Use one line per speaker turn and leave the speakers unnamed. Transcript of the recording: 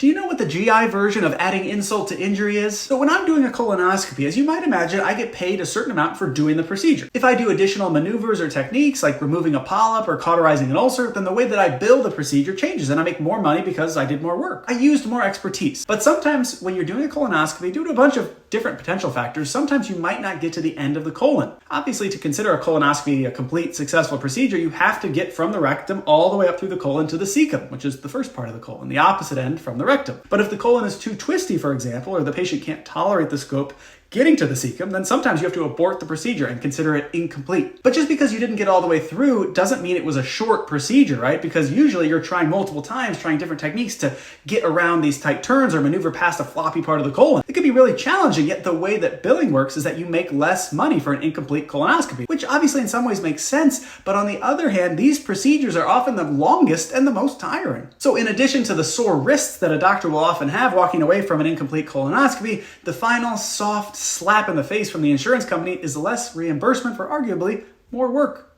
Do you know what the GI version of adding insult to injury is? So when I'm doing a colonoscopy, as you might imagine, I get paid a certain amount for doing the procedure. If I do additional maneuvers or techniques like removing a polyp or cauterizing an ulcer, then the way that I bill the procedure changes and I make more money because I did more work. I used more expertise. But sometimes when you're doing a colonoscopy, due to a bunch of different potential factors, sometimes you might not get to the end of the colon. Obviously, to consider a colonoscopy a complete successful procedure, you have to get from the rectum all the way up through the colon to the cecum, which is the first part of the colon, the opposite end from the rectum. But if the colon is too twisty, for example, or the patient can't tolerate the scope getting to the cecum, then sometimes you have to abort the procedure and consider it incomplete. But just because you didn't get all the way through doesn't mean it was a short procedure, right? Because usually you're trying multiple times, trying different techniques to get around these tight turns or maneuver past a floppy part of the colon. It can be really challenging, yet the way that billing works is that you make less money for an incomplete colonoscopy, which obviously in some ways makes sense, but on the other hand, these procedures are often the longest and the most tiring. So in addition to the sore wrists that a doctor will often have walking away from an incomplete colonoscopy, the final soft slap in the face from the insurance company is less reimbursement for arguably more work.